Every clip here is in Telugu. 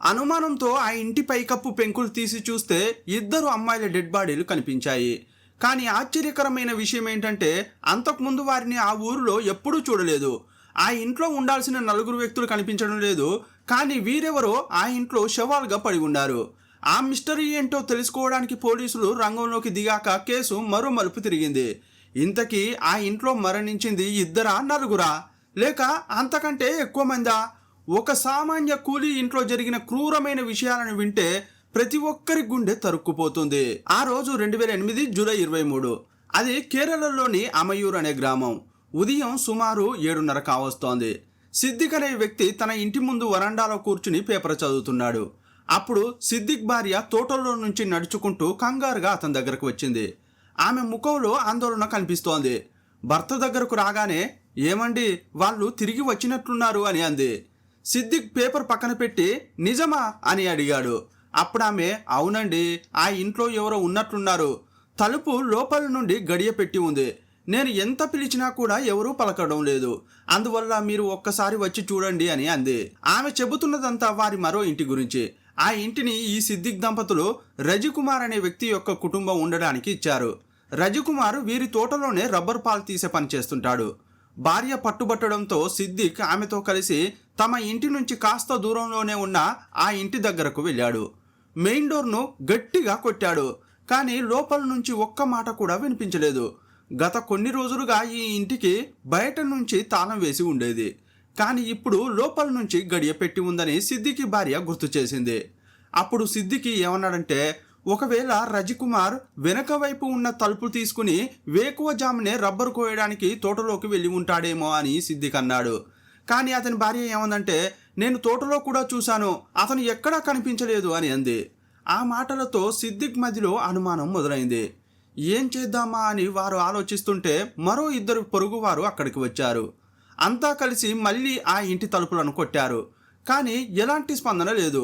అనుమానంతో ఆ ఇంటి పైకప్పు పెంకులు తీసి చూస్తే ఇద్దరు అమ్మాయిల డెడ్ బాడీలు కనిపించాయి. కానీ ఆశ్చర్యకరమైన విషయం ఏంటంటే అంతకుముందు వారిని ఆ ఊరిలో ఎప్పుడూ చూడలేదు. ఆ ఇంట్లో ఉండాల్సిన నలుగురు వ్యక్తులు కనిపించడం లేదు. కానీ వీరెవరో ఆ ఇంట్లో శవాలుగా పడి ఉన్నారు. ఆ మిస్టరీ ఏంటో తెలుసుకోవడానికి పోలీసులు రంగంలోకి దిగాక కేసు మరో మలుపు తిరిగింది. ఇంతకీ ఆ ఇంట్లో మరణించింది ఇద్దరా, నలుగురా, లేక అంతకంటే ఎక్కువ మందా? ఒక సామాన్య కూలీ ఇంట్లో జరిగిన క్రూరమైన విషయాలను వింటే ప్రతి ఒక్కరి గుండె తరుక్కుపోతుంది. ఆ రోజు 2008 జూలై 23. అది కేరళలోని అమయూర్ అనే గ్రామం. ఉదయం సుమారు 7:30 కావస్తోంది. సిద్దిక్ అనే వ్యక్తి తన ఇంటి ముందు వరండాలో కూర్చుని పేపర్ చదువుతున్నాడు. అప్పుడు సిద్దిక్ భార్య తోటల్లో నుంచి నడుచుకుంటూ కంగారుగా అతని దగ్గరకు వచ్చింది. ఆమె ముఖంలో ఆందోళన కనిపిస్తోంది. భర్త దగ్గరకు రాగానే, ఏమండి, వాళ్ళు తిరిగి వచ్చినట్లున్నారు అని అంది. సిద్దిక్ పేపర్ పక్కన పెట్టి, నిజమా అని అడిగాడు. అప్పుడు ఆమె, అవునండి, ఆ ఇంట్లో ఎవరో ఉన్నట్లున్నారు. తలుపు లోపల నుండి గడియ పెట్టి ఉంది. నేను ఎంత పిలిచినా కూడా ఎవరూ పలకడం లేదు. అందువల్ల మీరు ఒక్కసారి వచ్చి చూడండి అని అంది. ఆమె చెబుతున్నదంతా వారి మరో ఇంటి గురించి. ఆ ఇంటిని ఈ సిద్దిక్ దంపతులు రజికుమార్ అనే వ్యక్తి యొక్క కుటుంబం ఉండడానికి ఇచ్చారు. రజికుమార్ వీరి తోటలోనే రబ్బర్ పాలు తీసే పని చేస్తుంటాడు. భార్య పట్టుబట్టడంతో సిద్దిక్ ఆమెతో కలిసి తమ ఇంటి నుంచి కాస్త దూరంలోనే ఉన్న ఆ ఇంటి దగ్గరకు వెళ్ళాడు. మెయిన్ డోర్ను గట్టిగా కొట్టాడు. కానీ లోపల నుంచి ఒక్క మాట కూడా వినిపించలేదు. గత కొన్ని రోజులుగా ఈ ఇంటికి బయట నుంచి తాళం వేసి ఉండేది. కానీ ఇప్పుడు లోపల నుంచి గడియ పెట్టి ఉందని సిద్దికి భార్య గుర్తు చేసింది. అప్పుడు సిద్దికి ఏమన్నాడంటే, ఒకవేళ రజికుమార్ వెనక వైపు ఉన్న తలుపు తీసుకుని వేకువజామునే రబ్బరు కోయడానికి తోటలోకి వెళ్ళి ఉంటాడేమో అని సిద్దిక్ అన్నాడు. కానీ అతని భార్య ఏమందంటే, నేను తోటలో కూడా చూశాను, అతను ఎక్కడా కనిపించలేదు అని అంది. ఆ మాటలతో సిద్దిక్ మధ్యలో అనుమానం మొదలైంది. ఏం చేద్దామా అని వారు ఆలోచిస్తుంటే మరో ఇద్దరు పొరుగువారు అక్కడికి వచ్చారు. అంతా కలిసి మళ్ళీ ఆ ఇంటి తలుపులను కొట్టారు. కానీ ఎలాంటి స్పందన లేదు.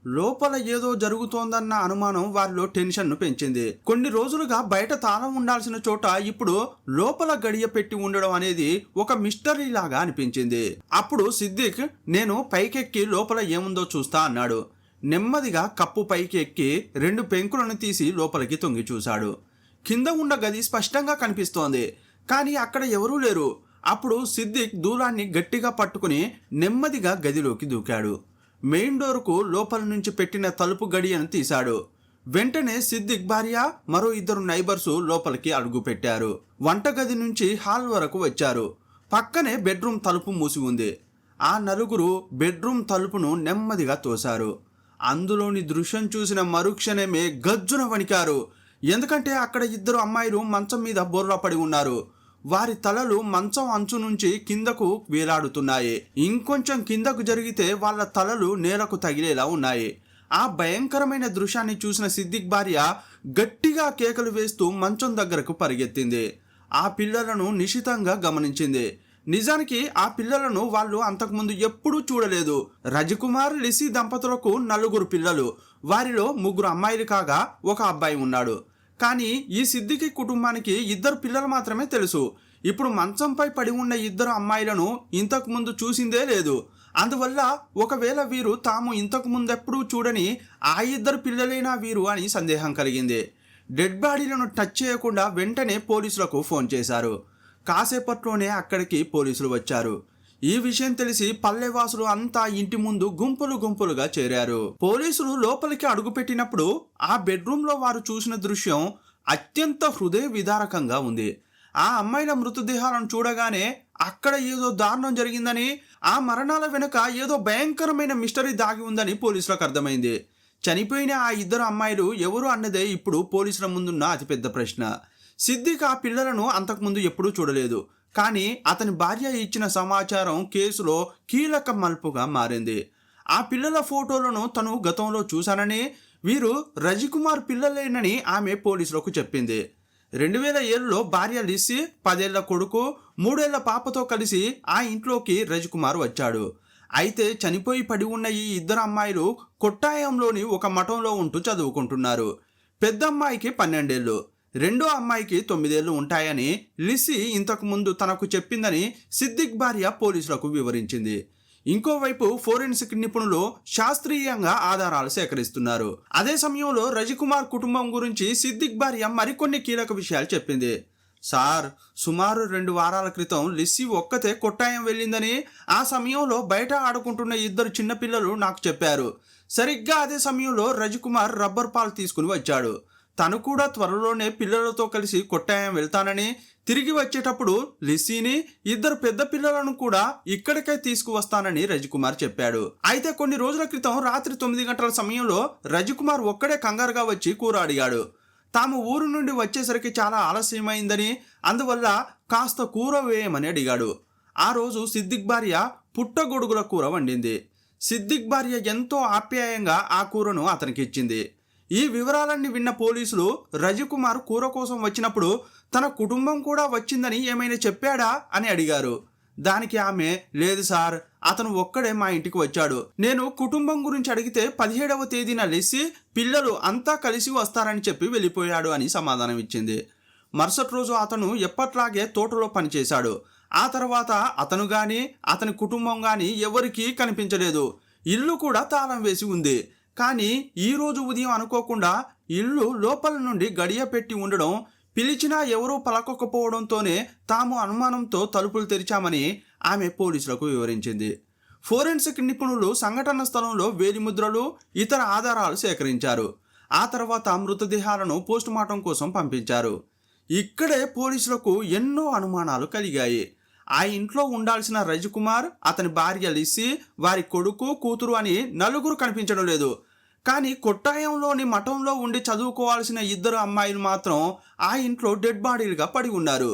లోపల ఏదో జరుగుతోందన్న అనుమానం వారిలో టెన్షన్ను పెంచింది. కొన్ని రోజులుగా బయట తాళం ఉండాల్సిన చోట ఇప్పుడు లోపల గడియ పెట్టి ఉండడం అనేది ఒక మిస్టరీ లాగా అనిపించింది. అప్పుడు సిద్దిక్, నేను పైకెక్కి లోపల ఏముందో చూస్తా అన్నాడు. నెమ్మదిగా కప్పు పైకి ఎక్కి 2 పెంకులను తీసి లోపలికి తొంగి చూశాడు. కింద ఉన్న గది స్పష్టంగా కనిపిస్తోంది. కానీ అక్కడ ఎవరూ లేరు. అప్పుడు సిద్దిక్ దూలాన్ని గట్టిగా పట్టుకుని నెమ్మదిగా గదిలోకి దూకాడు. మెయిన్ డోర్కు లోపల నుంచి పెట్టిన తలుపు గడియను తీశాడు. వెంటనే సిద్దిక్ భార్య మరో 2 నైబర్సు లోపలికి అడుగు పెట్టారు. వంటగది నుంచి హాల్ వరకు వచ్చారు. పక్కనే బెడ్రూమ్ తలుపు మూసి ఉంది. ఆ నలుగురు బెడ్రూమ్ తలుపును నెమ్మదిగా తోశారు. అందులోని దృశ్యం చూసిన మరుక్షణమే గజ్జున వణికారు. ఎందుకంటే అక్కడ 2 అమ్మాయిలు మంచం మీద బోర్లా పడి ఉన్నారు. వారి తలలు మంచం అంచు నుంచి కిందకు వేలాడుతున్నాయి. ఇంకొంచెం కిందకు జరిగితే వాళ్ళ తలలు నేలకు తగిలేలా ఉన్నాయి. ఆ భయంకరమైన దృశ్యాన్ని చూసిన సిద్దిక్ భార్య గట్టిగా కేకలు వేస్తూ మంచం దగ్గరకు పరిగెత్తింది. ఆ పిల్లలను నిశితంగా గమనించింది. నిజానికి ఆ పిల్లలను వాళ్ళు అంతకుముందు ఎప్పుడూ చూడలేదు. రజికుమార్, లిసి దంపతులకు 4 పిల్లలు. వారిలో 3 అమ్మాయిలు కాగా 1 అబ్బాయి ఉన్నాడు. కానీ ఈ సిద్దికి కుటుంబానికి 2 పిల్లలు మాత్రమే తెలుసు. ఇప్పుడు మంచంపై పడి ఉన్న 2 అమ్మాయిలను ఇంతకు ముందు చూసిందే లేదు. అందువల్ల ఒకవేళ వీరు తాము ఇంతకు ముందెప్పుడూ చూడని ఆ 2 పిల్లలైనా వీరు అని సందేహం కలిగింది. డెడ్ బాడీలను టచ్ చేయకుండా వెంటనే పోలీసులకు ఫోన్ చేశారు. కాసేపట్లోనే అక్కడికి పోలీసులు వచ్చారు. ఈ విషయం తెలిసి పల్లెవాసులు అంతా ఇంటి ముందు గుంపులు గుంపులుగా చేరారు. పోలీసులు లోపలికి అడుగుపెట్టినప్పుడు ఆ బెడ్రూమ్లో వారు చూసిన దృశ్యం అత్యంత హృదయ విదారకంగా ఉంది. ఆ అమ్మాయిల మృతదేహాలను చూడగానే అక్కడ ఏదో దారుణం జరిగిందని, ఆ మరణాల వెనుక ఏదో భయంకరమైన మిస్టరీ దాగి ఉందని పోలీసులకు అర్థమైంది. చనిపోయిన ఆ 2 అమ్మాయిలు ఎవరు అన్నదే ఇప్పుడు పోలీసుల ముందున్న అతిపెద్ద ప్రశ్న. సిద్దిక్ ఆ పిల్లలను అంతకుముందు ఎప్పుడూ చూడలేదు. కానీ అతని భార్య ఇచ్చిన సమాచారం కేసులో కీలక మలుపుగా మారింది. ఆ పిల్లల ఫోటోలను తను గతంలో చూశానని, వీరు రజికుమార్ పిల్లలేనని ఆమె పోలీసులకు చెప్పింది. 2007లో భార్య లిసి, 10 ఏళ్ల కొడుకు, 3 ఏళ్ల పాపతో కలిసి ఆ ఇంట్లోకి రజికుమార్ వచ్చాడు. అయితే చనిపోయి పడి ఉన్న ఈ 2 అమ్మాయిలు కొట్టాయంలోని ఒక మఠంలో ఉంటూ చదువుకుంటున్నారు. పెద్ద అమ్మాయికి 12 ఏళ్ళు, రెండో అమ్మాయికి 9 ఏళ్లు ఉంటాయని లిసి ఇంతకు ముందు తనకు చెప్పిందని సిద్దిక్ భార్య పోలీసులకు వివరించింది. ఇంకోవైపు ఫోరెన్సిక్ నిపుణులు శాస్త్రీయంగా ఆధారాలు సేకరిస్తున్నారు. అదే సమయంలో రజికుమార్ కుటుంబం గురించి సిద్దిక్ భార్య మరికొన్ని కీలక విషయాలు చెప్పింది. సార్, సుమారు 2 వారాల క్రితం లిస్సీ ఒక్కతే కొట్టాయం వెళ్ళిందని ఆ సమయంలో బయట ఆడుకుంటున్న 2 చిన్నపిల్లలు నాకు చెప్పారు. సరిగ్గా అదే సమయంలో రజికుమార్ రబ్బర్ పాలు తీసుకుని వచ్చాడు. తను కూడా త్వరలోనే పిల్లలతో కలిసి కొట్టాయం వెళ్తానని, తిరిగి వచ్చేటప్పుడు లిస్సీని 2 పెద్ద పిల్లలను కూడా ఇక్కడికే తీసుకువస్తానని రజికుమార్ చెప్పాడు. అయితే కొన్ని రోజుల క్రితం రాత్రి 9 గంటల సమయంలో రజికుమార్ ఒక్కడే కంగారుగా వచ్చి కూర అడిగాడు. తాము ఊరు నుండి వచ్చేసరికి చాలా ఆలస్యమైందని, అందువల్ల కాస్త కూర వేయమని అడిగాడు. ఆ రోజు సిద్దిక్ భార్య పుట్టగొడుగుల కూర వండింది. సిద్దిక్ భార్య ఎంతో ఆప్యాయంగా ఆ కూరను అతనికి ఇచ్చింది. ఈ వివరాలన్నీ విన్న పోలీసులు రజికుమార్ కూర కోసం వచ్చినప్పుడు తన కుటుంబం కూడా వచ్చిందని ఏమైనా చెప్పాడా అని అడిగారు. దానికి ఆమె, లేదు సార్, అతను ఒక్కడే మా ఇంటికి వచ్చాడు. నేను కుటుంబం గురించి అడిగితే 17వ తేదీన లేచి పిల్లలు అంతా కలిసి వస్తారని చెప్పి వెళ్ళిపోయాడు అని సమాధానం ఇచ్చింది. మరుసటి రోజు అతను ఎప్పట్లాగే తోటలో పనిచేశాడు. ఆ తర్వాత అతను గాని అతని కుటుంబం గాని ఎవరికీ కనిపించలేదు. ఇల్లు కూడా తాళం వేసి ఉంది. కానీ ఈరోజు ఉదయం అనుకోకుండా ఇల్లు లోపల నుండి గడియ పెట్టి ఉండడం, పిలిచినా ఎవరూ పలకకపోవడంతోనే తాము అనుమానంతో తలుపులు తెరిచామని ఆమె పోలీసులకు వివరించింది. ఫోరెన్సిక్ నిపుణులు సంఘటన స్థలంలో వేలిముద్రలు, ఇతర ఆధారాలు సేకరించారు. ఆ తర్వాత మృతదేహాలను పోస్టుమార్టం కోసం పంపించారు. ఇక్కడే పోలీసులకు ఎన్నో అనుమానాలు కలిగాయి. ఆ ఇంట్లో ఉండాల్సిన రజికుమార్, అతని భార్య లిస్సీ, వారి కొడుకు, కూతురు అని 4 కనిపించడం లేదు. కానీ కొట్టాయంలోని మఠంలో ఉండి చదువుకోవాల్సిన 2 అమ్మాయిలు మాత్రం ఆ ఇంట్లో డెడ్ బాడీలుగా పడి ఉన్నారు.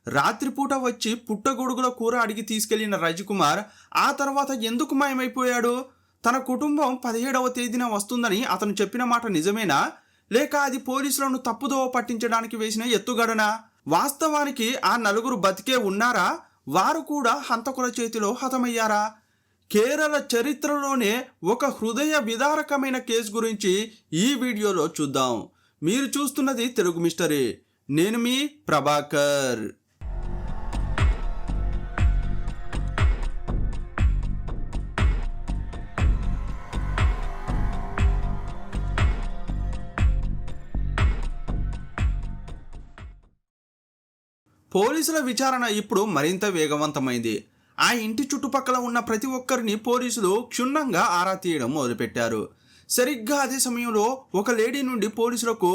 రాత్రిపూట వచ్చి పుట్టగొడుగుల కూర అడిగి తీసుకెళ్లిన రజికుమార్ ఆ తర్వాత ఎందుకు మాయమైపోయాడు? తన కుటుంబం 17వ తేదీన వస్తుందని అతను చెప్పిన మాట నిజమేనా, లేక అది పోలీసులను తప్పుదోవ పట్టించడానికి వేసిన ఎత్తుగడనా? వాస్తవానికి ఆ 4 బతికే ఉన్నారా? వారు కూడా హంతకుల చేతిలో హతమయ్యారా? కేరళ చరిత్రలోనే ఒక హృదయ విదారకమైన కేసు గురించి ఈ వీడియోలో చూద్దాం. మీరు చూస్తున్నది తెలుగు మిస్టరీ. నేను మీ ప్రభాకర్. పోలీసుల విచారణ ఇప్పుడు మరింత వేగవంతమైంది. ఆ ఇంటి చుట్టుపక్కల ఉన్న ప్రతి ఒక్కరిని పోలీసులు క్షుణ్ణంగా ఆరా తీయడం మొదలుపెట్టారు. సరిగ్గా అదే సమయంలో ఒక లేడీ నుండి పోలీసులకు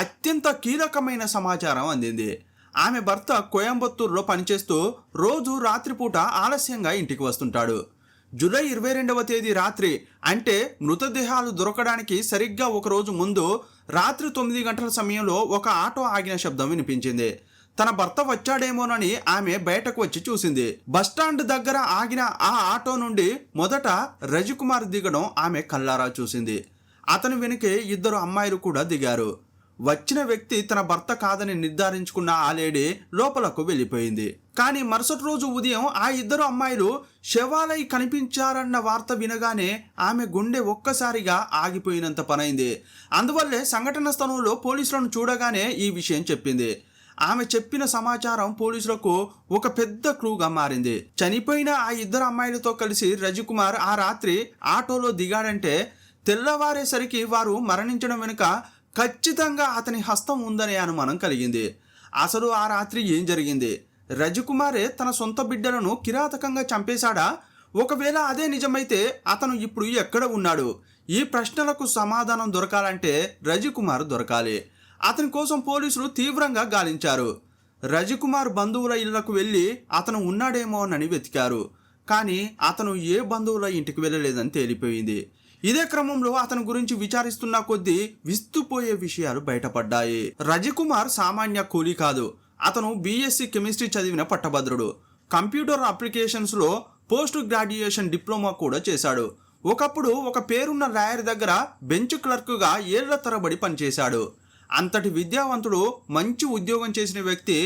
అత్యంత కీలకమైన సమాచారం అందింది. ఆమె భర్త కోయంబత్తూరులో పనిచేస్తూ రోజు రాత్రిపూట ఆలస్యంగా ఇంటికి వస్తుంటాడు. జూలై 22వ తేదీ రాత్రి, అంటే మృతదేహాలు దొరకడానికి సరిగ్గా ఒక రోజు ముందు రాత్రి 9 గంటల సమయంలో ఒక ఆటో ఆగిన శబ్దం వినిపించింది. తన భర్త వచ్చాడేమోనని ఆమె బయటకు వచ్చి చూసింది. బస్టాండ్ దగ్గర ఆగిన ఆ ఆటో నుండి మొదట రజికుమార్ దిగడం ఆమె కళ్ళారా చూసింది. అతని వెనుకే 2 అమ్మాయిలు కూడా దిగారు. వచ్చిన వ్యక్తి తన భర్త కాదని నిర్ధారించుకున్న ఆ లేడీ లోపలకు వెళ్ళిపోయింది. కానీ మరుసటి రోజు ఉదయం ఆ 2 అమ్మాయిలు శవాలై కనిపించారన్న వార్త వినగానే ఆమె గుండె ఒక్కసారిగా ఆగిపోయినంత పనైంది. అందువల్లే సంఘటన స్థలంలో పోలీసులను చూడగానే ఈ విషయం చెప్పింది. ఆమె చెప్పిన సమాచారం పోలీసులకు ఒక పెద్ద క్లూగా మారింది. చనిపోయిన ఆ 2 అమ్మాయిలతో కలిసి రజికుమార్ ఆ రాత్రి ఆటోలో దిగాడంటే తెల్లవారేసరికి వారు మరణించడం వెనుక ఖచ్చితంగా అతని హస్తం ఉందనే అనుమానం కలిగింది. అసలు ఆ రాత్రి ఏం జరిగింది? రజికుమారే తన సొంత బిడ్డలను కిరాతకంగా చంపేశాడా? ఒకవేళ అదే నిజమైతే అతను ఇప్పుడు ఎక్కడ ఉన్నాడు? ఈ ప్రశ్నలకు సమాధానం దొరకాలంటే రజికుమార్ దొరకాలి. అతని కోసం పోలీసులు తీవ్రంగా గాలించారు. రజికుమార్ బంధువుల ఇళ్లకు వెళ్ళి అతను ఉన్నాడేమోనని వెతికారు. కానీ అతను ఏ బంధువుల ఇంటికి వెళ్ళలేదని తేలిపోయింది. ఇదే క్రమంలో అతని గురించి విచారిస్తున్న కొద్దీ విస్తుపోయే విషయాలు బయటపడ్డాయి. రజికుమార్ సామాన్య కూలీ కాదు. అతను బీఎస్సీ కెమిస్ట్రీ చదివిన పట్టభద్రుడు. కంప్యూటర్ అప్లికేషన్స్లో పోస్ట్ గ్రాడ్యుయేషన్ డిప్లొమా కూడా చేశాడు. ఒకప్పుడు ఒక పేరున్న లాయర్ దగ్గర బెంచ్ క్లర్క్గా ఏళ్ల తరబడి పనిచేశాడు. అంతటి విద్యావంతుడు, మంచి ఉద్యోగం చేసిన వ్యక్తి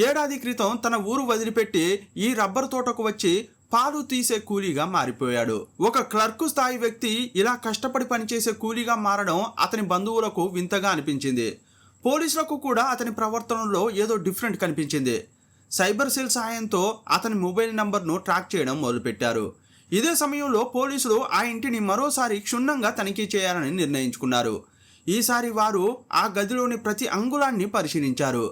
ఏడాది క్రితం తన ఊరు వదిలిపెట్టి ఈ రబ్బర్ తోటకు వచ్చి పాలు తీసే కూలీగా మారిపోయాడు. ఒక క్లర్కు స్థాయి వ్యక్తి ఇలా కష్టపడి పనిచేసే కూలీగా మారడం అతని బంధువులకు వింతగా అనిపించింది. పోలీసులకు కూడా అతని ప్రవర్తనలో ఏదో డిఫరెంట్ కనిపించింది. సైబర్ సెల్ సాయంతో అతని మొబైల్ నంబర్ను ట్రాక్ చేయడం మొదలుపెట్టారు. ఇదే సమయంలో పోలీసులు ఆ ఇంటిని మరోసారి క్షుణ్ణంగా తనిఖీ చేయాలని నిర్ణయించుకున్నారు. ఈసారి వారు ఆ గదిలోని ప్రతి అంగుళాన్ని పరిశీలించారు.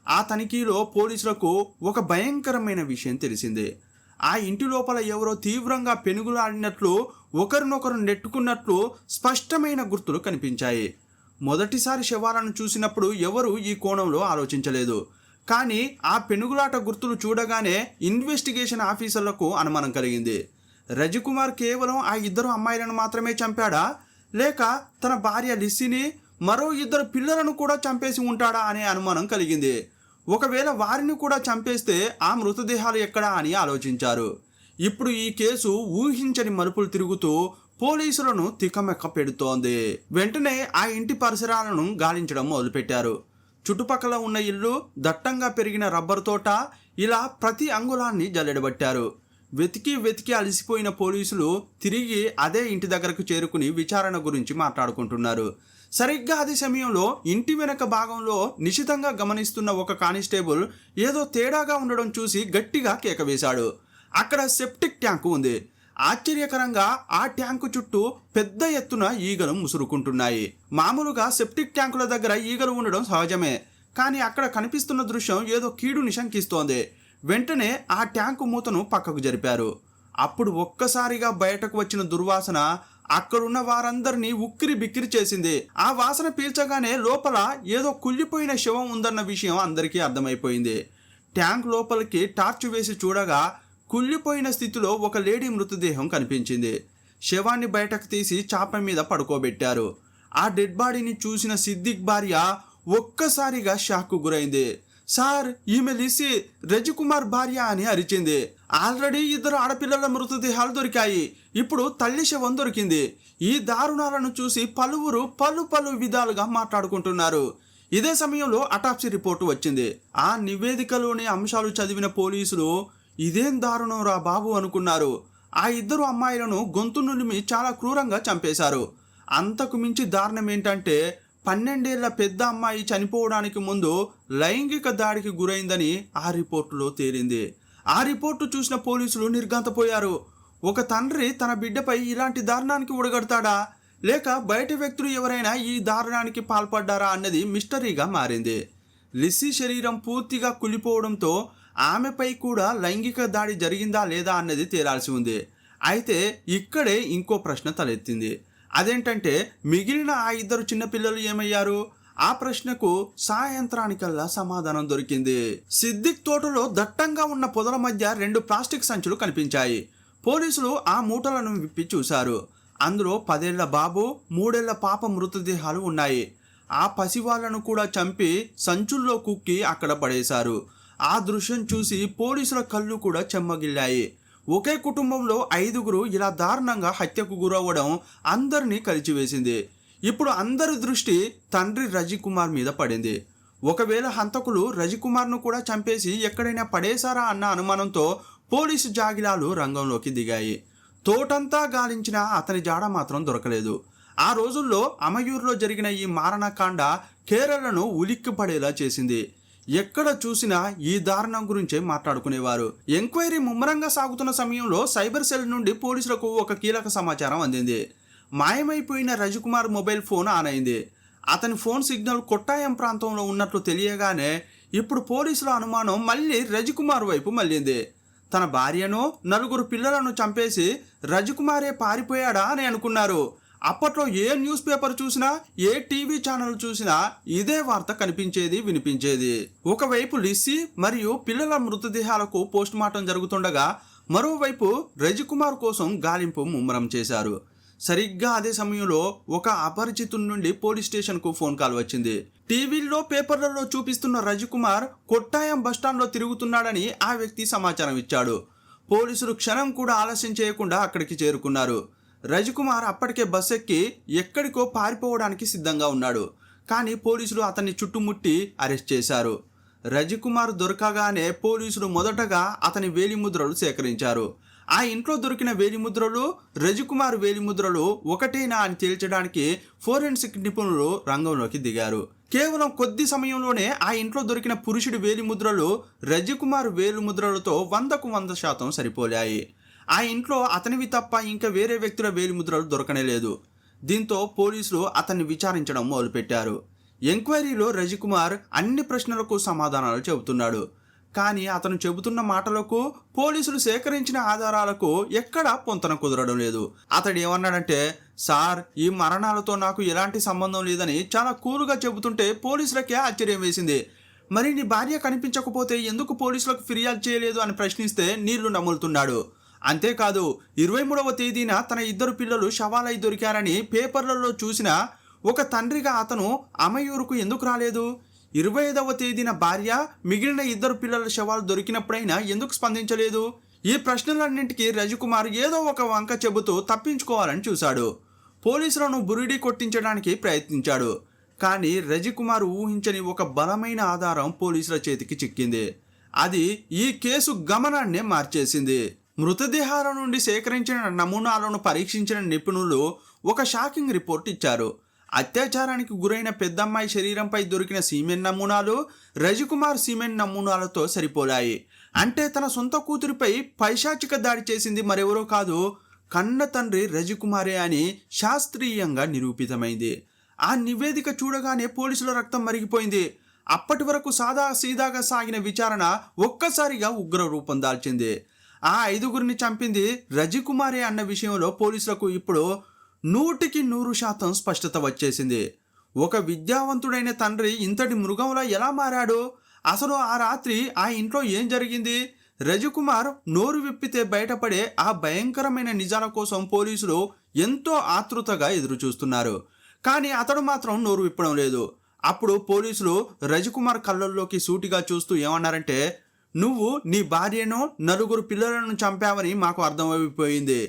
ఆ తనిఖీలో పోలీసులకు ఒక భయంకరమైన విషయం తెలిసింది. ఆ ఇంటి లోపల ఎవరో తీవ్రంగా పెనుగులాడినట్లు, ఒకరినొకరు నెట్టుకున్నట్లు స్పష్టమైన గుర్తులు కనిపించాయి. మొదటిసారి శవాలను చూసినప్పుడు ఎవరు ఈ కోణంలో ఆలోచించలేదు. కానీ ఆ పెనుగులాట గుర్తులు చూడగానే ఇన్వెస్టిగేషన్ ఆఫీసర్లకు అనుమానం కలిగింది. రజికుమార్ కేవలం ఆ ఇద్దరు అమ్మాయిలను మాత్రమే చంపాడా, లేక తన భార్య లిస్సీని, మరో ఇద్దరు పిల్లలను కూడా చంపేసి ఉంటాడా అనే అనుమానం కలిగింది. ఒకవేళ వారిని కూడా చంపేస్తే ఆ మృతదేహాలు ఎక్కడా అని ఆలోచించారు. ఇప్పుడు ఈ కేసు ఊహించని మలుపులు తిరుగుతూ పోలీసులను తికమెక్క పెడుతోంది. వెంటనే ఆ ఇంటి పరిసరాలను గాలించడం మొదలుపెట్టారు. చుట్టుపక్కల ఉన్న ఇల్లు, దట్టంగా పెరిగిన రబ్బరు తోట, ఇలా ప్రతి అంగుళాన్ని జల్లెడబట్టారు. వెతికి అలసిపోయిన పోలీసులు తిరిగి అదే ఇంటి దగ్గరకు చేరుకుని విచారణ గురించి మాట్లాడుకుంటున్నారు. సరిగ్గా అదే సమయంలో ఇంటి వెనక భాగంలో నిశితంగా గమనిస్తున్న ఒక కానిస్టేబుల్ ఏదో తేడాగా ఉండడం చూసి గట్టిగా కేక వేశాడు. అక్కడ సెప్టిక్ ట్యాంకు ఉంది. ఆశ్చర్యకరంగా ఆ ట్యాంకు చుట్టూ పెద్ద ఎత్తున ఈగలు ముసురుకుంటున్నాయి. మామూలుగా సెప్టిక్ ట్యాంకుల దగ్గర ఈగలు ఉండడం సహజమే, కానీ అక్కడ కనిపిస్తున్న దృశ్యం ఏదో కీడుని శంకిస్తోంది. వెంటనే ఆ ట్యాంకు మూతను పక్కకు జరిపారు. అప్పుడు ఒక్కసారిగా బయటకు వచ్చిన దుర్వాసన అక్కడున్న వారందరినీ ఉక్కిరి బిక్కిరి చేసింది. ఆ వాసన పీల్చగానే లోపల ఏదో కుళ్ళిపోయిన శవం ఉందన్న విషయం అందరికీ అర్థమైపోయింది. ట్యాంక్ లోపలికి టార్చ్ వేసి చూడగా కుళ్ళిపోయిన స్థితిలో ఒక లేడీ మృతదేహం కనిపించింది. శవాన్ని బయటకు తీసి చాప మీద పడుకోబెట్టారు. ఆ డెడ్ బాడీని చూసిన సిద్దిక్ భార్య ఒక్కసారిగా షాక్కు గురైంది. సార్, ఈమె లిసి, రజికుమార్ భార్య అని అరిచింది. ఆల్రెడీ ఇద్దరు ఆడపిల్లల మృతదేహాలు దొరికాయి, ఇప్పుడు తల్లి శవం దొరికింది. ఈ దారుణాలను చూసి పలువురు పలు విధాలుగా మాట్లాడుకుంటున్నారు. ఇదే సమయంలో అటాప్సీ రిపోర్టు వచ్చింది. ఆ నివేదికలోని అంశాలు చదివిన పోలీసులు ఇదేం దారుణం రా బాబు అనుకున్నారు. ఆ ఇద్దరు అమ్మాయిలను గొంతు నులిమి చాలా క్రూరంగా చంపేశారు. అంతకు మించి దారుణం ఏంటంటే 12 ఏళ్ల పెద్ద అమ్మాయి చనిపోవడానికి ముందు లైంగిక దాడికి గురైందని ఆ రిపోర్టులో తేలింది. ఆ రిపోర్టు చూసిన పోలీసులు నిర్ఘాంతపోయారు. ఒక తండ్రి తన బిడ్డపై ఇలాంటి దారుణానికి ఒడగడతాడా, లేక బయట వ్యక్తులు ఎవరైనా ఈ దారుణానికి పాల్పడ్డారా అన్నది మిస్టరీగా మారింది. లిస్సీ శరీరం పూర్తిగా కులిపోవడంతో ఆమెపై కూడా లైంగిక దాడి జరిగిందా లేదా అన్నది తేలాల్సి ఉంది. అయితే ఇక్కడే ఇంకో ప్రశ్న తలెత్తింది. అదేంటంటే మిగిలిన ఆ ఇద్దరు చిన్నపిల్లలు ఏమయ్యారు? ఆ ప్రశ్నకు సాయంత్రానికల్లా సమాధానం దొరికింది. సిద్దిక్ తోటలో దట్టంగా ఉన్న పొదల మధ్య 2 ప్లాస్టిక్ సంచులు కనిపించాయి. పోలీసులు ఆ మూటలను విప్పి చూశారు. అందులో 10 ఏళ్ల బాబు, 3 ఏళ్ల పాప మృతదేహాలు ఉన్నాయి. ఆ పసివాళ్లను కూడా చంపి సంచుల్లో కుక్కి అక్కడ పడేశారు. ఆ దృశ్యం చూసి పోలీసుల కళ్ళు కూడా చెమ్మగిల్లాయి. ఒకే కుటుంబంలో 5గురు ఇలా దారుణంగా హత్యకు గురవ్వడం అందరినీ కలిచివేసింది. ఇప్పుడు అందరి దృష్టి తండ్రి రజికుమార్ మీద పడింది. ఒకవేళ హంతకులు రజికుమార్ను కూడా చంపేసి ఎక్కడైనా పడేశారా అన్న అనుమానంతో పోలీసు జాగిలాలు రంగంలోకి దిగాయి. తోటంతా గాలించినా అతని జాడ మాత్రం దొరకలేదు. ఆ రోజుల్లో అమయూర్లో జరిగిన ఈ మారణకాండ కేరళను ఉలిక్కిపడేలా చేసింది. ఎక్కడ చూసినా ఈ దారుణం గురించే మాట్లాడుకునేవారు. ఎంక్వైరీ ముమ్మరంగా సాగుతున్న సమయంలో సైబర్ సెల్ నుండి పోలీసులకు ఒక కీలక సమాచారం అందింది. మాయమైపోయిన రజికుమార్ మొబైల్ ఫోన్ ఆన్ అయింది. అతని ఫోన్ సిగ్నల్ కొట్టాయం ప్రాంతంలో ఉన్నట్లు తెలియగానే ఇప్పుడు పోలీసుల అనుమానం మళ్ళీ రజికుమార్ వైపు మళ్ళింది. తన భార్యను, 4 పిల్లలను చంపేసి రజికుమారే పారిపోయాడా అని అనుకున్నారు. అప్పట్లో ఏ న్యూస్ పేపర్ చూసినా, ఏ టీవీ ఛానల్ చూసినా ఇదే వార్త కనిపించేది, వినిపించేది. ఒకవైపు లిస్సీ మరియు పిల్లల మృతదేహాలకు పోస్ట్ మార్టం జరుగుతుండగా మరోవైపు రజికుమార్ కోసం గాలింపు ముమ్మరం చేశారు. సరిగ్గా అదే సమయంలో ఒక అపరిచితుడి నుండి పోలీస్ స్టేషన్కు ఫోన్ కాల్ వచ్చింది. టీవీల్లో, పేపర్లలో చూపిస్తున్న రజికుమార్ కొట్టాయం బస్టాండ్లో తిరుగుతున్నాడని ఆ వ్యక్తి సమాచారం ఇచ్చాడు. పోలీసులు క్షణం కూడా ఆలస్యం చేయకుండా అక్కడికి చేరుకున్నారు. రజికుమార్ అప్పటికే బస్ ఎక్కి ఎక్కడికో పారిపోవడానికి సిద్ధంగా ఉన్నాడు. కానీ పోలీసులు అతన్ని చుట్టుముట్టి అరెస్ట్ చేశారు. రజికుమార్ దొరకగానే పోలీసులు మొదటగా అతని వేలిముద్రలు సేకరించారు. ఆ ఇంట్లో దొరికిన వేలిముద్రలు, రజికుమార్ వేలిముద్రలు ఒకటేనా అని తేల్చడానికి ఫోరెన్సిక్ నిపుణులు రంగంలోకి దిగారు. కేవలం కొద్ది సమయంలోనే ఆ ఇంట్లో దొరికిన పురుషుడి వేలిముద్రలు రజికుమార్ వేలిముద్రలతో 100% సరిపోలాయి. ఆ ఇంట్లో అతనివి తప్ప ఇంకా వేరే వ్యక్తుల వేలిముద్రలు దొరకనే లేదు. దీంతో పోలీసులు అతన్ని విచారించడం మొదలుపెట్టారు. ఎంక్వైరీలో రజికుమార్ అన్ని ప్రశ్నలకు సమాధానాలు చెబుతున్నాడు. కానీ అతను చెబుతున్న మాటలకు పోలీసులు సేకరించిన ఆధారాలకు ఎక్కడా పొంతన కుదరడం లేదు. అతడు ఏమన్నాడంటే, సార్, ఈ మరణాలతో నాకు ఎలాంటి సంబంధం లేదని చాలా కూలుగా చెబుతుంటే పోలీసులకే ఆశ్చర్యం వేసింది. మరి నీ భార్య కనిపించకపోతే ఎందుకు పోలీసులకు ఫిర్యాదు చేయలేదు అని ప్రశ్నిస్తే నీళ్లు నములుతున్నాడు. అంతేకాదు, 23వ తేదీన తన 2 పిల్లలు శవాలై దొరికారని పేపర్లలో చూసిన ఒక తండ్రిగా అతను అమయూరుకు ఎందుకు రాలేదు? 25వ తేదీన భార్య, మిగిలిన 2 పిల్లల శవాలు దొరికినప్పుడైనా ఎందుకు స్పందించలేదు? ఈ ప్రశ్నలన్నింటికీ రజికుమార్ ఏదో ఒక వంక చెబుతూ తప్పించుకోవాలని చూశాడు. పోలీసులను బురిడీ కొట్టించడానికి ప్రయత్నించాడు. కానీ రజికుమార్ ఊహించని ఒక బలమైన ఆధారం పోలీసుల చేతికి చిక్కింది. అది ఈ కేసు గమనాన్నే మార్చేసింది. మృతదేహాల నుండి సేకరించిన నమూనాలను పరీక్షించిన నిపుణులు ఒక షాకింగ్ రిపోర్ట్ ఇచ్చారు. అత్యాచారానికి గురైన పెద్దమ్మాయి శరీరంపై దొరికిన సీమెన్ నమూనాలు రజికుమార్ సీమెన్ నమూనాలతో సరిపోలాయి. అంటే తన సొంత కూతురిపై పైశాచిక దాడి చేసింది మరెవరో కాదు, కన్న తండ్రి రజికుమారే అని శాస్త్రీయంగా నిరూపితమైంది. ఆ నివేదిక చూడగానే పోలీసుల రక్తం మరిగిపోయింది. అప్పటి వరకు సాదా సీదాగా సాగిన విచారణ ఒక్కసారిగా ఉగ్ర రూపం దాల్చింది. ఆ 5గురిని చంపింది రజికుమారే అన్న విషయంలో పోలీసులకు ఇప్పుడు 100% స్పష్టత వచ్చేసింది. ఒక విద్యావంతుడైన తండ్రి ఇంతటి మృగంలా ఎలా మారాడు? అసలు ఆ రాత్రి ఆ ఇంట్లో ఏం జరిగింది? రజికుమార్ నోరు విప్పితే బయటపడే ఆ భయంకరమైన నిజాల కోసం పోలీసులు ఎంతో ఆతృతగా ఎదురుచూస్తున్నారు. కానీ అతడు మాత్రం నోరు విప్పడం లేదు. అప్పుడు పోలీసులు రజికుమార్ కళ్ళల్లోకి సూటిగా చూస్తూ ఏమన్నారంటే, నువ్వు నీ భార్యను 4 పిల్లలను చంపావని మాకు అర్థమైపోయింది.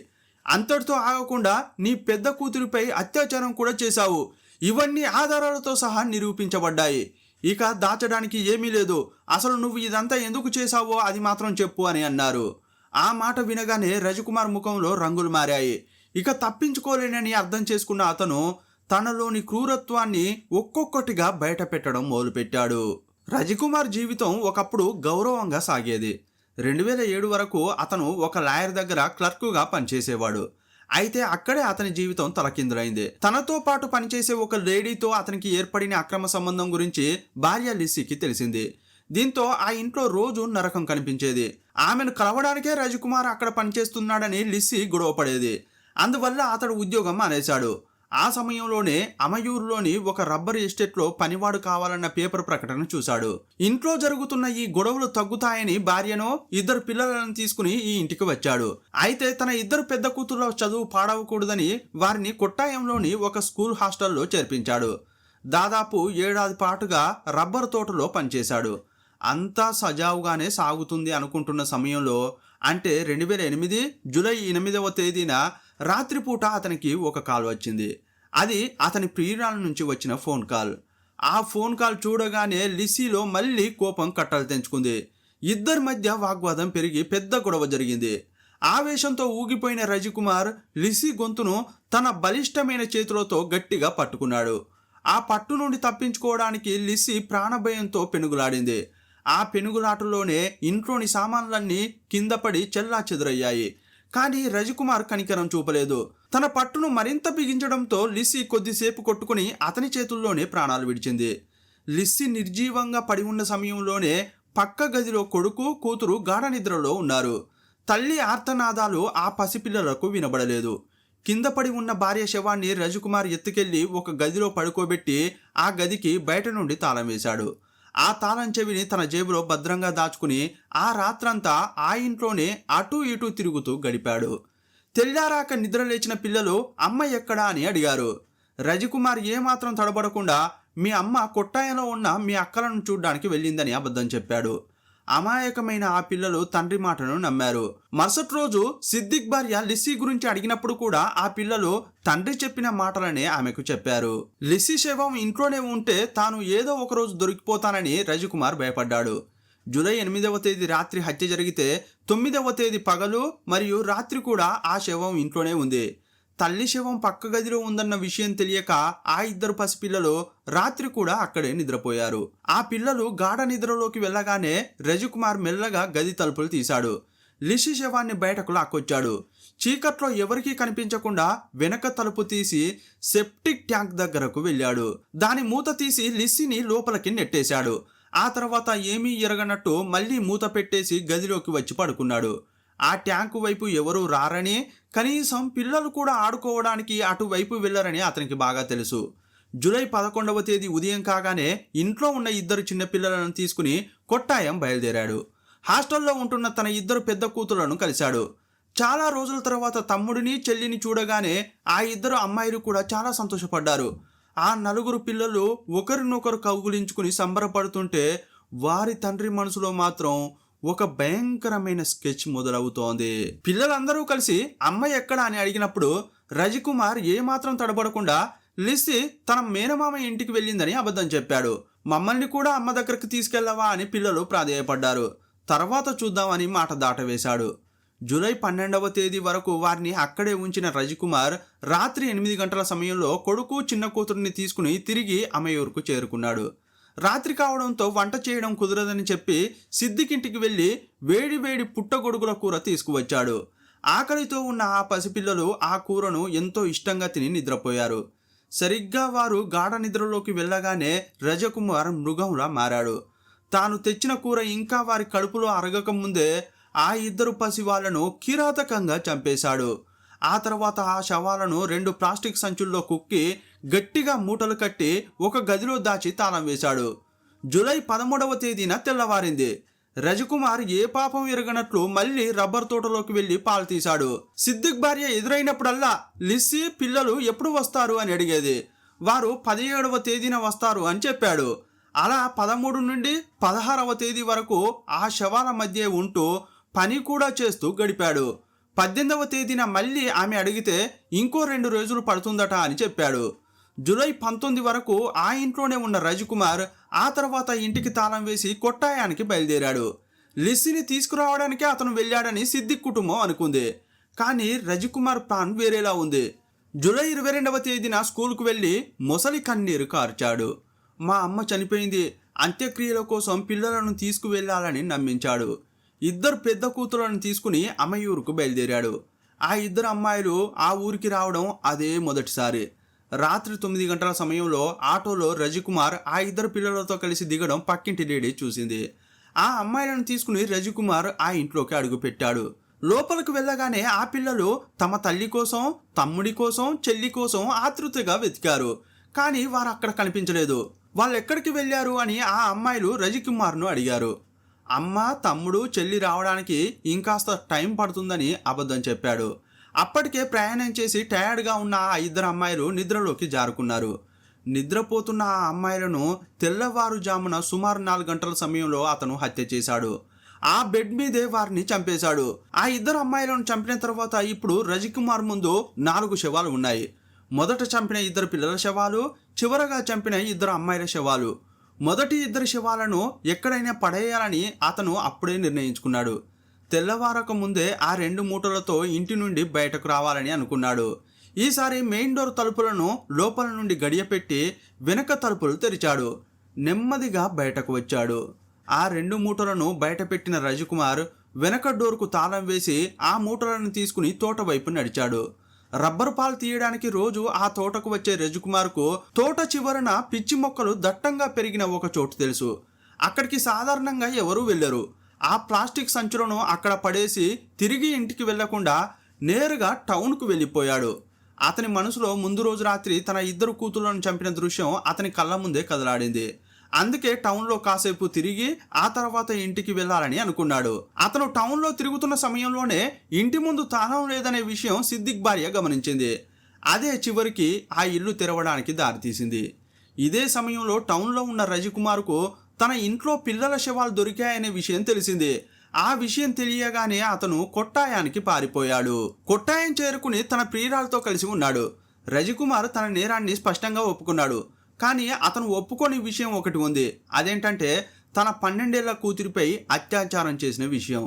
అంతటితో ఆగకుండా నీ పెద్ద కూతురిపై అత్యాచారం కూడా చేశావు. ఇవన్నీ ఆధారాలతో సహా నిరూపించబడ్డాయి. ఇక దాచడానికి ఏమీ లేదు. అసలు నువ్వు ఇదంతా ఎందుకు చేశావో అది మాత్రం చెప్పు అని అన్నారు. ఆ మాట వినగానే రజికుమార్ ముఖంలో రంగులు మారాయి. ఇక తప్పించుకోలేనని అర్థం చేసుకున్న అతను తనలోని క్రూరత్వాన్ని ఒక్కొక్కటిగా బయట పెట్టడం మొదలుపెట్టాడు. రజికుమార్ జీవితం ఒకప్పుడు గౌరవంగా సాగేది. 2007 వరకు అతను ఒక లాయర్ దగ్గర క్లర్కుగా పనిచేసేవాడు. అయితే అక్కడే అతని జీవితం తలకిందులైంది. తనతో పాటు పనిచేసే ఒక లేడీతో అతనికి ఏర్పడిన అక్రమ సంబంధం గురించి భార్య లిస్సీకి తెలిసింది. దీంతో ఆ ఇంట్లో రోజు నరకం కనిపించేది. ఆమెను కలవడానికే రజికుమార్ అక్కడ పనిచేస్తున్నాడని లిస్సీ గొడవపడేది. అందువల్ల అతడు ఉద్యోగం మానేశాడు. ఆ సమయంలోనే అమయూరులోని ఒక రబ్బర్ ఎస్టేట్లో పనివాడు కావాలన్న పేపర్ ప్రకటన చూశాడు. ఇంట్లో జరుగుతున్న ఈ గొడవలు తగ్గుతాయని భార్యను 2 పిల్లలను తీసుకుని ఈ ఇంటికి వచ్చాడు. అయితే తన 2 పెద్ద కూతుర్ల చదువు పాడవకూడదని వారిని కొట్టాయంలోని ఒక స్కూల్ హాస్టల్లో చేర్పించాడు. దాదాపు 7 ఏడాది పాటుగా రబ్బర్ తోటలో పనిచేశాడు. అంతా సజావుగానే సాగుతుంది అనుకుంటున్న సమయంలో, అంటే 2008 జూలై 8వ తేదీన రాత్రిపూట అతనికి ఒక కాల్ వచ్చింది. అది అతని ప్రియురాల నుంచి వచ్చిన ఫోన్ కాల్. ఆ ఫోన్ కాల్ చూడగానే లిస్సీలో మళ్ళీ కోపం కట్టలు తెంచుకుంది. ఇద్దరి మధ్య వాగ్వాదం పెరిగి పెద్ద గొడవ జరిగింది. ఆవేశంతో ఊగిపోయిన రజికుమార్ లిస్సీ గొంతును తన బలిష్టమైన చేతులతో గట్టిగా పట్టుకున్నాడు. ఆ పట్టు నుండి తప్పించుకోవడానికి లిస్సీ ప్రాణభయంతో పెనుగులాడింది. ఆ పెనుగులాటలోనే ఇంట్లోని సామాన్లన్నీ కింద పడి చెల్లాచెదురయ్యాయి. కానీ రజికుమార్ కనికరం చూపలేదు. తన పట్టును మరింత బిగించడంతో లిస్సీ కొద్దిసేపు కొట్టుకుని అతని చేతుల్లోనే ప్రాణాలు విడిచింది. లిస్సీ నిర్జీవంగా పడి ఉన్న సమయంలోనే పక్క గదిలో కొడుకు కూతురు గాఢ నిద్రలో ఉన్నారు. తల్లి ఆర్తనాదాలు ఆ పసిపిల్లలకు వినబడలేదు. కింద పడి ఉన్న భార్య శవాన్ని రజికుమార్ ఎత్తుకెళ్లి ఒక గదిలో పడుకోబెట్టి ఆ గదికి బయట నుండి తాళం వేశాడు. ఆ తాళం చెవిని తన జేబులో భద్రంగా దాచుకుని ఆ రాత్రంతా ఆ ఇంట్లోనే అటూ ఇటూ తిరుగుతూ గడిపాడు. తెల్లారాక నిద్రలేచిన పిల్లలు అమ్మ ఎక్కడా అని అడిగారు. రజికుమార్ ఏమాత్రం తడబడకుండా మీ అమ్మ కొట్టాయంలో ఉన్న మీ అక్కలను చూడ్డానికి వెళ్ళిందని అబద్ధం చెప్పాడు. అమాయకమైన ఆ పిల్లలు తండ్రి మాటను నమ్మారు. మరుసటి రోజు సిద్దిక్ భార్య లిస్సీ గురించి అడిగినప్పుడు కూడా ఆ పిల్లలు తండ్రి చెప్పిన మాటలనే ఆమెకు చెప్పారు. లిస్సీ శవం ఇంట్లోనే ఉంటే తాను ఏదో ఒకరోజు దొరికిపోతానని రజికుమార్ భయపడ్డాడు. జూలై 8వ తేదీ రాత్రి హత్య జరిగితే 9వ తేదీ పగలు మరియు రాత్రి కూడా ఆ శవం ఇంట్లోనే ఉంది. తల్లి శవం పక్క గదిలో ఉందన్న విషయం తెలియక ఆ 2 పసిపిల్లలు రాత్రి కూడా అక్కడే నిద్రపోయారు. ఆ పిల్లలు గాఢ నిద్రలోకి వెళ్ళగానే రజికుమార్ మెల్లగా గది తలుపులు తీశాడు. లిసి శవాన్ని బయటకు లాక్కొచ్చాడు. చీకట్లో ఎవరికీ కనిపించకుండా వెనక తలుపు తీసి సెప్టిక్ ట్యాంక్ దగ్గరకు వెళ్ళాడు. దాని మూత తీసి లిస్సీని లోపలికి నెట్టేశాడు. ఆ తర్వాత ఏమీ ఎరగనట్టు మళ్ళీ మూత పెట్టేసి గదిలోకి వచ్చి పడుకున్నాడు. ఆ ట్యాంకు వైపు ఎవరూ రారని, కనీసం పిల్లలు కూడా ఆడుకోవడానికి అటువైపు వెళ్ళరని అతనికి బాగా తెలుసు. జూలై 11వ తేదీ ఉదయం కాగానే ఇంట్లో ఉన్న 2 చిన్నపిల్లలను తీసుకుని కొట్టాయం బయలుదేరాడు. హాస్టల్లో ఉంటున్న తన 2 పెద్ద కూతుళ్లను కలిశాడు. చాలా రోజుల తర్వాత తమ్ముడిని చెల్లిని చూడగానే ఆ 2 అమ్మాయిలు కూడా చాలా సంతోషపడ్డారు. ఆ 4 పిల్లలు ఒకరినొకరు కౌగులించుకుని సంబరపడుతుంటే వారి తండ్రి మనసులో మాత్రం ఒక భయంకరమైన స్కెచ్ మొదలవుతోంది. పిల్లలందరూ కలిసి అమ్మ ఎక్కడ అని అడిగినప్పుడు రజికుమార్ ఏమాత్రం తడబడకుండా లిస్సీ తన మేనమామ ఇంటికి వెళ్ళిందని అబద్ధం చెప్పాడు. మమ్మల్ని కూడా అమ్మ దగ్గరకు తీసుకెళ్లవా అని పిల్లలు ప్రాధేయపడ్డారు. తర్వాత చూద్దామని మాట దాటవేశాడు. జూలై 12వ తేదీ వరకు వారిని అక్కడే ఉంచిన రజికుమార్ రాత్రి 8 గంటల సమయంలో కొడుకు చిన్న కూతురిని తీసుకుని తిరిగి అమయూరుకు చేరుకున్నాడు. రాత్రి కావడంతో వంట చేయడం కుదరదని చెప్పి సిద్దికింటికి వెళ్ళి వేడి వేడి పుట్టగొడుగుల కూర తీసుకువచ్చాడు. ఆకలితో ఉన్న ఆ పసిపిల్లలు ఆ కూరను ఎంతో ఇష్టంగా తిని నిద్రపోయారు. సరిగ్గా వారు గాఢ నిద్రలోకి వెళ్ళగానే రజకుమార్ మృగంలా మారాడు. తాను తెచ్చిన కూర ఇంకా వారి కడుపులో అరగక ముందే ఆ 2 పసివాళ్లను కిరాతకంగా చంపేశాడు. ఆ తర్వాత ఆ శవాలను 2 ప్లాస్టిక్ సంచుల్లో కుక్కి గట్టిగా మూటలు కట్టి ఒక గదిలో దాచి తాళం వేశాడు. జూలై 13వ తేదీన తెల్లవారింది. రజకుమార్ ఏ పాపం ఎరగనట్లు మళ్ళీ రబ్బర్ తోటలోకి వెళ్లి పాలు తీశాడు. సిద్దిక్ భార్య ఎదురైనప్పుడల్లా లిస్సీ పిల్లలు ఎప్పుడు వస్తారు అని అడిగేది. వారు 17వ తేదీన వస్తారు అని చెప్పాడు. అలా 13 నుండి 16వ తేదీ వరకు ఆ శవాల మధ్య ఉంటూ పని కూడా చేస్తూ గడిపాడు. 18వ తేదీన మళ్ళీ ఆమె అడిగితే ఇంకో 2 రోజులు పడుతుందట అని చెప్పాడు. జూలై 19 వరకు ఆ ఇంట్లోనే ఉన్న రజికుమార్ ఆ తర్వాత ఇంటికి తాళం వేసి కొట్టాయానికి బయలుదేరాడు. లిస్సీని తీసుకురావడానికి అతను వెళ్ళాడని సిద్దిక్ కుటుంబం అనుకుంది. కానీ రజికుమార్ ప్లాన్ వేరేలా ఉంది. జూలై 22వ తేదీన స్కూల్కు వెళ్ళి మొసలి కన్నీరు కార్చాడు. మా అమ్మ చనిపోయింది, అంత్యక్రియల కోసం పిల్లలను తీసుకువెళ్లాలని నమ్మించాడు. 2 పెద్ద కూతులను తీసుకుని అమయూరుకు బయలుదేరాడు. ఆ 2 అమ్మాయిలు ఆ ఊరికి రావడం అదే మొదటిసారి. రాత్రి 9 గంటల సమయంలో ఆటోలో రజికుమార్ ఆ 2 పిల్లలతో కలిసి దిగడం పక్కింటి లేడీ చూసింది. ఆ అమ్మాయిలను తీసుకుని రజికుమార్ ఆ ఇంట్లోకి అడుగుపెట్టాడు. లోపలికి వెళ్ళగానే ఆ పిల్లలు తమ తల్లి కోసం, తమ్ముడి కోసం, చెల్లి కోసం ఆతృతగా వెతికారు. కానీ వారు అక్కడ కనిపించలేదు. వాళ్ళు ఎక్కడికి వెళ్ళారు అని ఆ అమ్మాయిలు రజికుమార్ను అడిగారు. అమ్మ, తమ్ముడు, చెల్లి రావడానికి ఇంకాస్త టైం పడుతుందని అబద్ధం చెప్పాడు. అప్పటికే ప్రయాణం చేసి టయర్డ్గా ఉన్న ఆ 2 అమ్మాయిలు నిద్రలోకి జారుకున్నారు. నిద్రపోతున్న ఆ అమ్మాయిలను తెల్లవారుజామున సుమారు 4 గంటల సమయంలో అతను హత్య చేశాడు. ఆ బెడ్ మీదే వారిని చంపేశాడు. ఆ 2 అమ్మాయిలను చంపిన తర్వాత ఇప్పుడు రజికుమార్ ముందు 4 శవాలు ఉన్నాయి. మొదట చంపిన 2 పిల్లల శవాలు, చివరగా చంపిన 2 అమ్మాయిల శవాలు. మొదటి 2 శవాలను ఎక్కడైనా పడేయాలని అతను అప్పుడే నిర్ణయించుకున్నాడు. తెల్లవారక ముందే ఆ 2 మూటలతో ఇంటి నుండి బయటకు రావాలని అనుకున్నాడు. ఈసారి మెయిన్ డోర్ తలుపులను లోపల నుండి గడియపెట్టి వెనక తలుపులు తెరిచాడు. నెమ్మదిగా బయటకు వచ్చాడు. ఆ 2 మూటలను బయట పెట్టిన రజికుమార్ వెనక డోర్కు తాళం వేసి ఆ మూటలను తీసుకుని తోట వైపు నడిచాడు. రబ్బరు పాలు తీయడానికి రోజు ఆ తోటకు వచ్చే రజికుమార్కు తోట చివరన పిచ్చి మొక్కలు దట్టంగా పెరిగిన ఒక చోటు తెలుసు. అక్కడికి సాధారణంగా ఎవరూ వెళ్ళరు. ఆ ప్లాస్టిక్ సంచులను అక్కడ పడేసి తిరిగి ఇంటికి వెళ్లకుండా నేరుగా టౌన్కు వెళ్ళిపోయాడు. అతని మనసులో ముందు రోజు రాత్రి తన 2 కూతుళ్లను చంపిన దృశ్యం అతని కళ్ళ ముందే కదలాడింది. అందుకే టౌన్లో కాసేపు తిరిగి ఆ తర్వాత ఇంటికి వెళ్ళాలని అనుకున్నాడు. అతను టౌన్లో తిరుగుతున్న సమయంలోనే ఇంటి ముందు తాళం లేదనే విషయం సిద్దిక్ భార్య గమనించింది. అదే చివరికి ఆ ఇల్లు తెరవడానికి దారితీసింది. ఇదే సమయంలో టౌన్లో ఉన్న రజికుమార్కు తన ఇంట్లో పిల్లల శవాలు దొరికాయనే విషయం తెలిసింది. ఆ విషయం తెలియగానే అతను కొట్టాయానికి పారిపోయాడు. కొట్టాయం చేరుకుని తన ప్రియురాలతో కలిసి ఉన్నాడు. రజికుమార్ తన నేరాన్ని స్పష్టంగా ఒప్పుకున్నాడు. కానీ అతను ఒప్పుకోని విషయం ఒకటి ఉంది. అదేంటంటే తన 12 ఏళ్ల కూతురిపై అత్యాచారం చేసిన విషయం.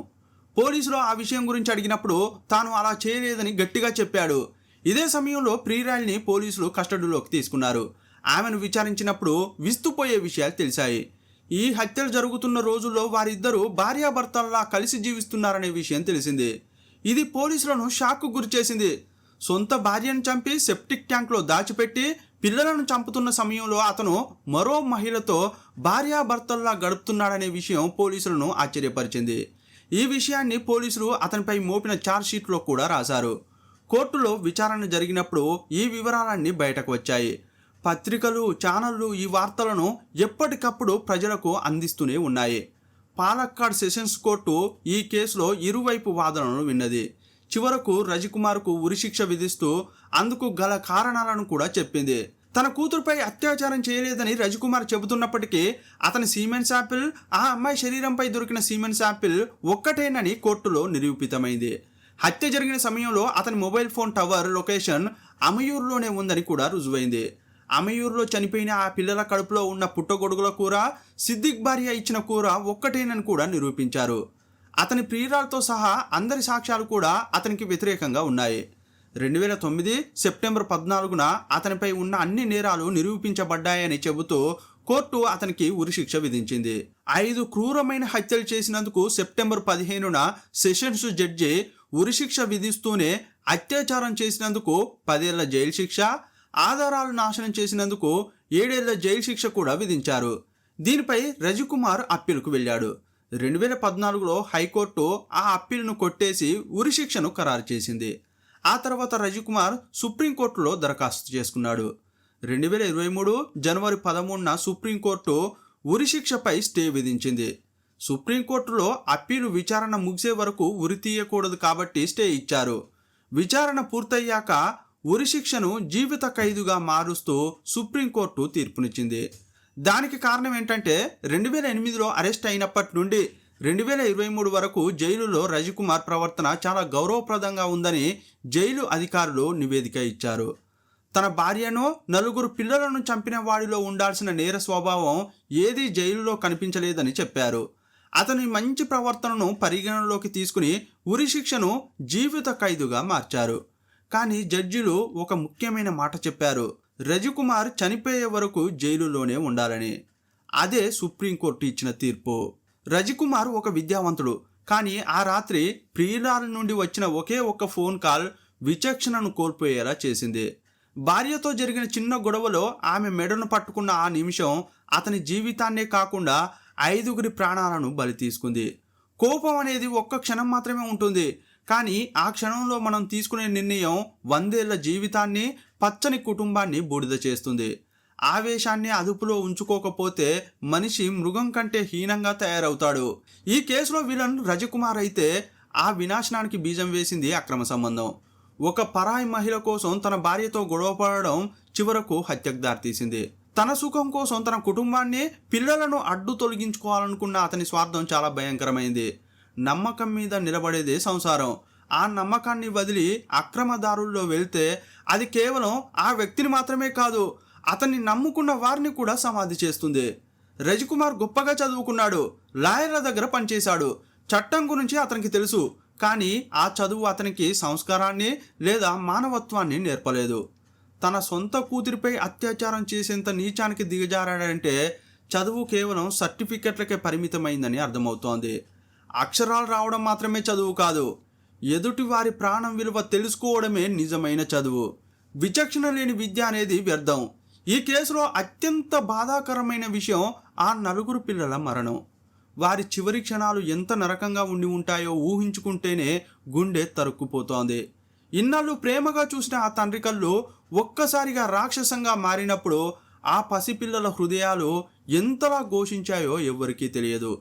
పోలీసులు ఆ విషయం గురించి అడిగినప్పుడు తాను అలా చేయలేదని గట్టిగా చెప్పాడు. ఇదే సమయంలో ప్రియురాలిని పోలీసులు కస్టడీలోకి తీసుకున్నారు. ఆమెను విచారించినప్పుడు విస్తుపోయే విషయాలు తెలిసాయి. ఈ హత్యలు జరుగుతున్న రోజుల్లో వారిద్దరూ భార్యాభర్తల్లా కలిసి జీవిస్తున్నారనే విషయం తెలిసింది. ఇది పోలీసులను షాక్కు గురిచేసింది. సొంత భార్యను చంపి సెప్టిక్ ట్యాంక్లో దాచిపెట్టి పిల్లలను చంపుతున్న సమయంలో అతను మరో మహిళతో భార్యాభర్తల్లా గడుపుతున్నాడనే విషయం పోలీసులను ఆశ్చర్యపరిచింది. ఈ విషయాన్ని పోలీసులు అతనిపై మోపిన ఛార్జ్షీట్లో కూడా రాశారు. కోర్టులో విచారణ జరిగినప్పుడు ఈ వివరాలన్నీ బయటకు వచ్చాయి. పత్రికలు, ఛానళ్లు ఈ వార్తలను ఎప్పటికప్పుడు ప్రజలకు అందిస్తూనే ఉన్నాయి. పాలక్కాడ్ సెషన్స్ కోర్టు ఈ కేసులో ఇరువైపు వాదనలు విన్నది. చివరకు రజికుమార్కు ఉరిశిక్ష విధిస్తూ అందుకు గల కారణాలను కూడా చెప్పింది. తన కూతురుపై అత్యాచారం చేయలేదని రజికుమార్ చెబుతున్నప్పటికీ అతని సీమెన్ శాంపిల్, ఆ అమ్మాయి శరీరంపై దొరికిన సీమెన్ శాంపిల్ ఒక్కటేనని కోర్టులో నిరూపితమైంది. హత్య జరిగిన సమయంలో అతని మొబైల్ ఫోన్ టవర్ లొకేషన్ అమయూర్లోనే ఉందని కూడా రుజువైంది. అమయూర్లో చనిపోయిన ఆ పిల్లల కడుపులో ఉన్న పుట్టగొడుగుల కూర, సిద్దిక్ భార్య ఇచ్చిన కూర ఒక్కటేనని కూడా నిరూపించారు. అతని ప్రియురాలతో సహా అందరి సాక్ష్యాలు కూడా అతనికి వ్యతిరేకంగా ఉన్నాయి. 2009 సెప్టెంబర్ 14న అతనిపై ఉన్న అన్ని నేరాలు నిరూపించబడ్డాయని చెబుతూ కోర్టు అతనికి ఉరిశిక్ష విధించింది. 5 క్రూరమైన హత్యలు చేసినందుకు సెప్టెంబర్ 15న సెషన్స్ జడ్జి ఉరిశిక్ష విధిస్తూనే అత్యాచారం చేసినందుకు 10 ఏళ్ల జైలు శిక్ష, ఆధారాలు నాశనం చేసినందుకు 7 ఏళ్ల జైలు శిక్ష కూడా విధించారు. దీనిపై రజికుమార్ అప్పీలుకు వెళ్ళాడు. 2014లో హైకోర్టు ఆ అప్పీలును కొట్టేసి ఉరిశిక్షను ఖరారు చేసింది. ఆ తర్వాత రజికుమార్ సుప్రీంకోర్టులో దరఖాస్తు చేసుకున్నాడు. 2023 జనవరి 13న సుప్రీంకోర్టు ఉరిశిక్షపై స్టే విధించింది. సుప్రీంకోర్టులో అప్పీలు విచారణ ముగిసే వరకు ఉరి తీయకూడదు కాబట్టి స్టే ఇచ్చారు. విచారణ పూర్తయ్యాక ఉరిశిక్షను జీవిత ఖైదుగా మారుస్తూ సుప్రీంకోర్టు తీర్పునిచ్చింది. దానికి కారణం ఏంటంటే 2008లో అరెస్ట్ అయినప్పటి నుండి 2023 వరకు జైలులో రజికుమార్ ప్రవర్తన చాలా గౌరవప్రదంగా ఉందని జైలు అధికారులు నివేదిక ఇచ్చారు. తన భార్యను, 4 పిల్లలను చంపిన వాడిలో ఉండాల్సిన నేర స్వభావం ఏదీ జైలులో కనిపించలేదని చెప్పారు. అతని మంచి ప్రవర్తనను పరిగణనలోకి తీసుకుని ఉరిశిక్షను జీవిత ఖైదుగా మార్చారు. కానీ జడ్జిలు ఒక ముఖ్యమైన మాట చెప్పారు: రజికుమార్ చనిపోయే వరకు జైలులోనే ఉండాలని. అదే సుప్రీంకోర్టు ఇచ్చిన తీర్పు. రజికుమార్ ఒక విద్యావంతుడు. కానీ ఆ రాత్రి ప్రియురాల నుండి వచ్చిన ఒకే ఒక్క ఫోన్ కాల్ విచక్షణను కోల్పోయేలా చేసింది. భార్యతో జరిగిన చిన్న గొడవలో ఆమె మెడను పట్టుకున్న ఆ నిమిషం అతని జీవితాన్నే కాకుండా 5గురి ప్రాణాలను బలి తీసుకుంది. కోపం అనేది ఒక్క క్షణం మాత్రమే ఉంటుంది. కానీ ఆ క్షణంలో మనం తీసుకునే నిర్ణయం 100 ఏళ్ల జీవితాన్ని, పచ్చని కుటుంబాన్ని బూడిద చేస్తుంది. ఆవేశాన్ని అదుపులో ఉంచుకోకపోతే మనిషి మృగం కంటే హీనంగా తయారవుతాడు. ఈ కేసులో విలన్ రజికుమార్ అయితే ఆ వినాశనానికి బీజం వేసింది అక్రమ సంబంధం. ఒక పరాయి మహిళ కోసం తన భార్యతో గొడవపడడం చివరకు హత్యకు దారితీసింది. తన సుఖం కోసం తన కుటుంబాన్ని, పిల్లలను అడ్డు తొలగించుకోవాలనుకున్న అతని స్వార్థం చాలా భయంకరమైంది. నమ్మకం మీద నిలబడేదే సంసారం. ఆ నమ్మకాన్ని వదిలి అక్రమదారుల్లో వెళ్తే అది కేవలం ఆ వ్యక్తిని మాత్రమే కాదు, అతన్ని నమ్ముకున్న వారిని కూడా సమాధి చేస్తుంది. రజికుమార్ గొప్పగా చదువుకున్నాడు, లాయర్ల దగ్గర పనిచేశాడు, చట్టం గురించి అతనికి తెలుసు. కానీ ఆ చదువు అతనికి సంస్కారాన్ని లేదా మానవత్వాన్ని నేర్పలేదు. తన సొంత కూతురిపై అత్యాచారం చేసేంత నీచానికి దిగజారాడంటే చదువు కేవలం సర్టిఫికెట్లకే పరిమితమైందని అర్థమవుతోంది. అక్షరాలు రావడం మాత్రమే చదువు కాదు, ఎదుటి వారి ప్రాణం విలువ తెలుసుకోవడమే నిజమైన చదువు. విచక్షణ లేని విద్య అనేది వ్యర్థం. ఈ కేసులో అత్యంత బాధాకరమైన విషయం ఆ 4 పిల్లల మరణం. వారి చివరి క్షణాలు ఎంత నరకంగా ఉండి ఉంటాయో ఊహించుకుంటేనే గుండె తరుక్కుపోతోంది. ఇన్నాళ్ళు ప్రేమగా చూసిన ఆ తండ్రి కళ్ళు ఒక్కసారిగా రాక్షసంగా మారినప్పుడు ఆ పసిపిల్లల హృదయాలు ఎంతలా ఘోషించాయో ఎవ్వరికీ తెలియదు.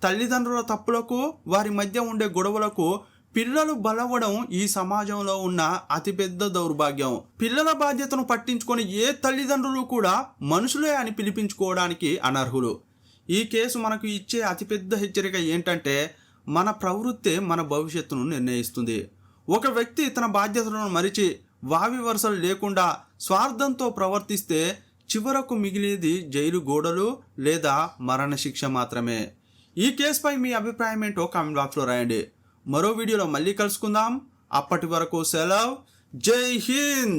తల్లిదండ్రుల తప్పులకు, వారి మధ్య ఉండే గొడవలకు పిల్లలు బలవడం ఈ సమాజంలో ఉన్న అతిపెద్ద దౌర్భాగ్యం. పిల్లల బాధ్యతను పట్టించుకొని ఏ తల్లిదండ్రులు కూడా మనుషులే అని పిలిపించుకోవడానికి అనర్హులు. ఈ కేసు మనకు ఇచ్చే అతిపెద్ద హెచ్చరిక ఏంటంటే మన ప్రవృత్తే మన భవిష్యత్తును నిర్ణయిస్తుంది. ఒక వ్యక్తి తన బాధ్యతలను మరిచి వావి వరుసలు లేకుండా స్వార్థంతో ప్రవర్తిస్తే చివరకు మిగిలేది జైలు గోడలు లేదా మరణశిక్ష మాత్రమే. ఈ కేసుపై మీ అభిప్రాయం ఏంటో కామెంట్ బాక్స్లో రాయండి. మరో వీడియోలో మళ్ళీ కలుసుకుందాం. అప్పటి వరకు సెలవ్. జై హింద్.